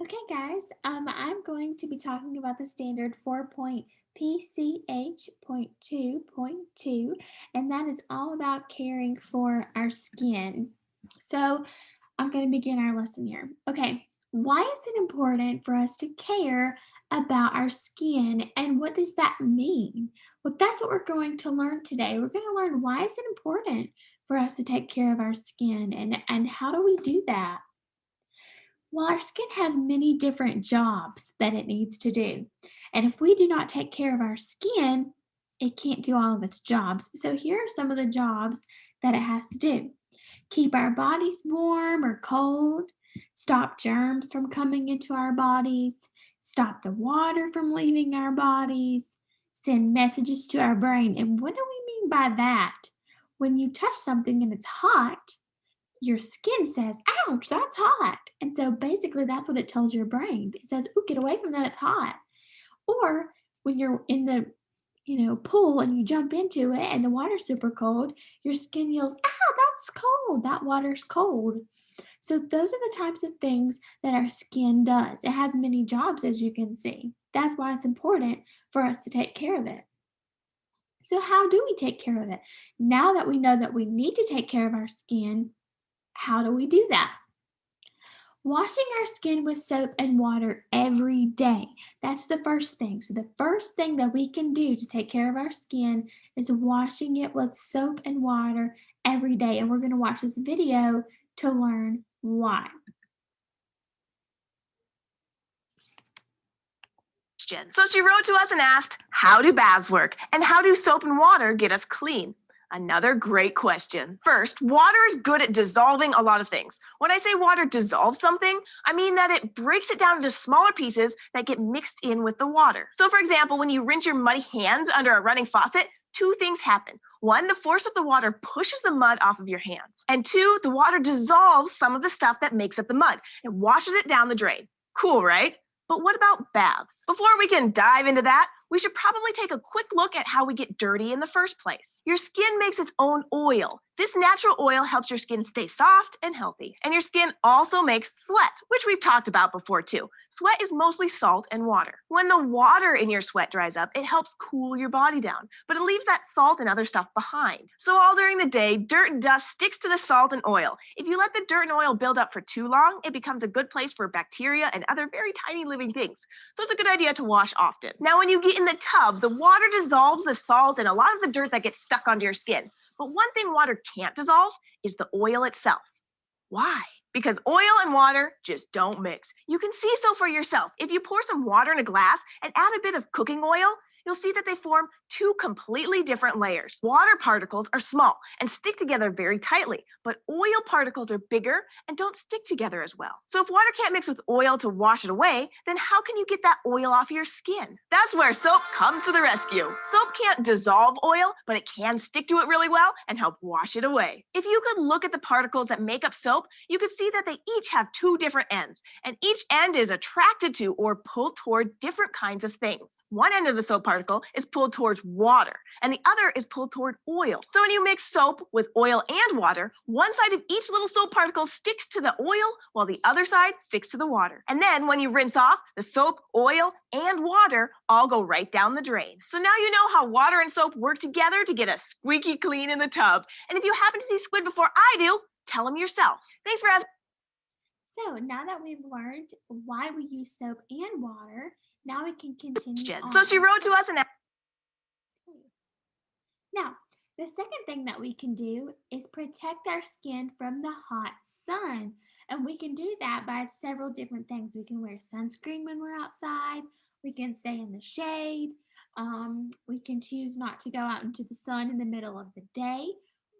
Okay, guys, I'm going to be talking about the standard 4.PCH.2.2, and that is all about caring for our skin. So, I'm going to begin our lesson here. Okay, why is it important for us to care about our skin, and what does that mean? Well, that's what we're going to learn today. We're going to learn why is it important for us to take care of our skin, and how do we do that? Well, our skin has many different jobs that it needs to do. And if we do not take care of our skin, it can't do all of its jobs. So here are some of the jobs that it has to do: keep our bodies warm or cold, stop germs from coming into our bodies, stop the water from leaving our bodies, send messages to our brain. And what do we mean by that? When you touch something and it's hot, your skin says, ouch, that's hot. And so basically, that's what it tells your brain. It says, ooh, get away from that, it's hot. Or when you're in the pool and you jump into it and the water's super cold, your skin yells, ah, that's cold. That water's cold. So those are the types of things that our skin does. It has many jobs, as you can see. That's why it's important for us to take care of it. So, how do we take care of it? Now that we know that we need to take care of our skin, how do we do that? Washing our skin with soap and water every day. That's the first thing. So, the first thing that we can do to take care of our skin is washing it with soap and water every day. And we're going to watch this video to learn why. Question. So she wrote to us and asked, how do baths work? And how do soap and water get us clean? Another great question. First, water is good at dissolving a lot of things. When I say water dissolves something, I mean that it breaks it down into smaller pieces that get mixed in with the water. So, for example, when you rinse your muddy hands under a running faucet, two things happen. One, the force of the water pushes the mud off of your hands. And two, the water dissolves some of the stuff that makes up the mud and washes it down the drain. Cool, right? But what about baths? Before we can dive into that, we should probably take a quick look at how we get dirty in the first place. Your skin makes its own oil. This natural oil helps your skin stay soft and healthy. And your skin also makes sweat, which we've talked about before too. Sweat is mostly salt and water. When the water in your sweat dries up, it helps cool your body down, but it leaves that salt and other stuff behind. So all during the day, dirt and dust sticks to the salt and oil. If you let the dirt and oil build up for too long, it becomes a good place for bacteria and other very tiny living things. So it's a good idea to wash often. Now, when you get in the tub, the water dissolves the salt and a lot of the dirt that gets stuck onto your skin. But one thing water can't dissolve is the oil itself. Why? Because oil and water just don't mix. You can see so for yourself. If you pour some water in a glass and add a bit of cooking oil, you'll see that they form two completely different layers. Water particles are small and stick together very tightly, but oil particles are bigger and don't stick together as well. So if water can't mix with oil to wash it away, then how can you get that oil off your skin? That's where soap comes to the rescue. Soap can't dissolve oil, but it can stick to it really well and help wash it away. If you could look at the particles that make up soap, you could see that they each have two different ends, and each end is attracted to or pulled toward different kinds of things. One end of the soap particle is pulled towards water, and the other is pulled toward oil. So when you mix soap with oil and water, one side of each little soap particle sticks to the oil, while the other side sticks to the water. And then when you rinse off, the soap, oil, and water all go right down the drain. So now you know how water and soap work together to get us squeaky clean in the tub. And if you happen to see Squid before I do, tell him yourself. Thanks for asking. So, now that we've learned why we use soap and water, now we can continue on. So she wrote to us and Now, the second thing that we can do is protect our skin from the hot sun. And we can do that by several different things. We can wear sunscreen when we're outside, we can stay in the shade, we can choose not to go out into the sun in the middle of the day.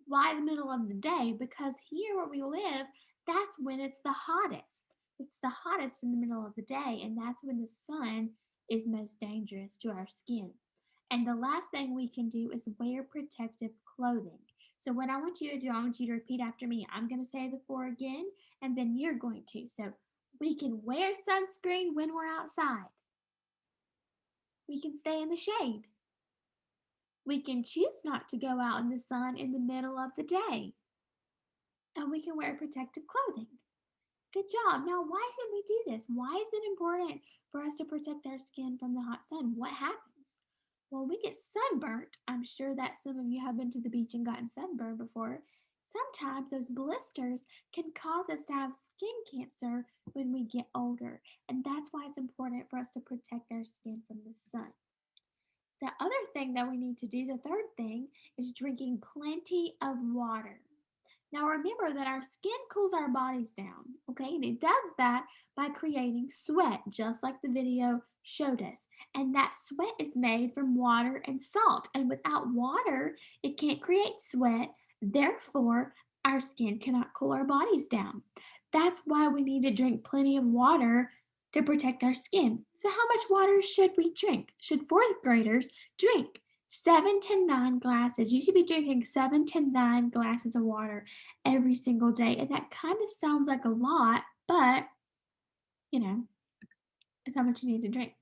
Why the middle of the day? Because here where we live, that's when it's the hottest. It's the hottest in the middle of the day, and that's when the sun is most dangerous to our skin. And the last thing we can do is wear protective clothing. So, what I want you to do, I want you to repeat after me. I'm going to say the four again, and then you're going to. So, we can wear sunscreen when we're outside, we can stay in the shade, we can choose not to go out in the sun in the middle of the day, and we can wear protective clothing. Good job. Now, why should we do this? Why is it important for us to protect our skin from the hot sun? What happens? Well, we get sunburnt. I'm sure that some of you have been to the beach and gotten sunburned before. Sometimes those blisters can cause us to have skin cancer when we get older, and that's why it's important for us to protect our skin from the sun. The other thing that we need to do, the third thing, is drinking plenty of water. Now remember that our skin cools our bodies down, okay? And it does that by creating sweat, just like the video showed us. And that sweat is made from water and salt. And without water, it can't create sweat. Therefore, our skin cannot cool our bodies down. That's why we need to drink plenty of water to protect our skin. So, how much water should we drink? Should fourth graders drink? 7 to 9 glasses. You should be drinking 7 to 9 glasses of water every single day. And that kind of sounds like a lot, but you know, it's how much you need to drink.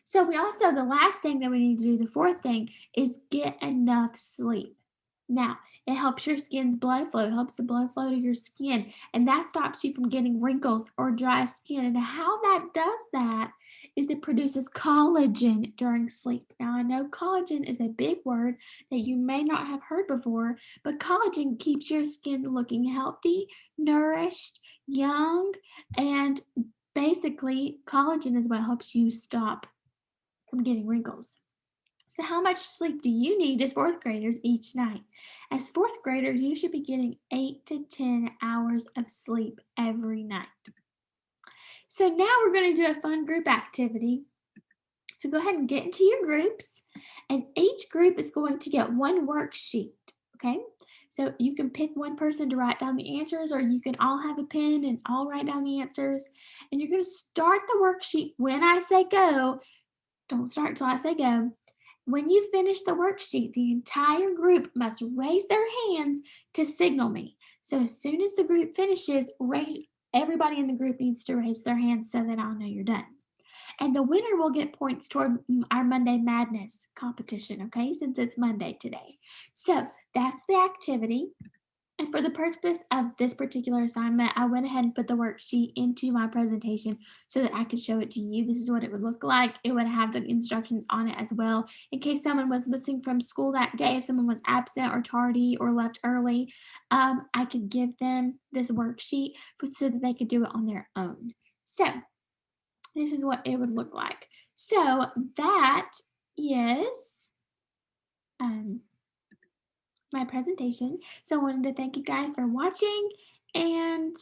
So, we also, the last thing that we need to do, the fourth thing, is get enough sleep. Now, it helps your skin's blood flow, it helps the blood flow to your skin, and that stops you from getting wrinkles or dry skin. And how that does that is it produces collagen during sleep. Now, I know collagen is a big word that you may not have heard before, but collagen keeps your skin looking healthy, nourished, young, and basically, collagen is what helps you stop from getting wrinkles. So, how much sleep do you need as fourth graders each night? As fourth graders, you should be getting 8 to 10 hours of sleep every night. So, now we're going to do a fun group activity. So, go ahead and get into your groups, and each group is going to get one worksheet. Okay, so you can pick one person to write down the answers, or you can all have a pen and all write down the answers. And you're going to start the worksheet when I say go. Don't start till I say go. When you finish the worksheet, the entire group must raise their hands to signal me. So as soon as the group finishes, everybody in the group needs to raise their hands so that I'll know you're done. And the winner will get points toward our Monday Madness competition, okay? Since it's Monday today. So that's the activity. And for the purpose of this particular assignment, I went ahead and put the worksheet into my presentation so that I could show it to you. This is what it would look like. It would have the instructions on it as well in case someone was missing from school that day, if someone was absent or tardy or left early. I could give them this worksheet so that they could do it on their own. So this is what it would look like. So that is my presentation. So I wanted to thank you guys for watching and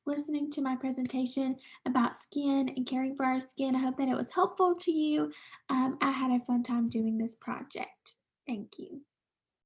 listening to my presentation about skin and caring for our skin. I hope that it was helpful to you. I had a fun time doing this project. Thank you.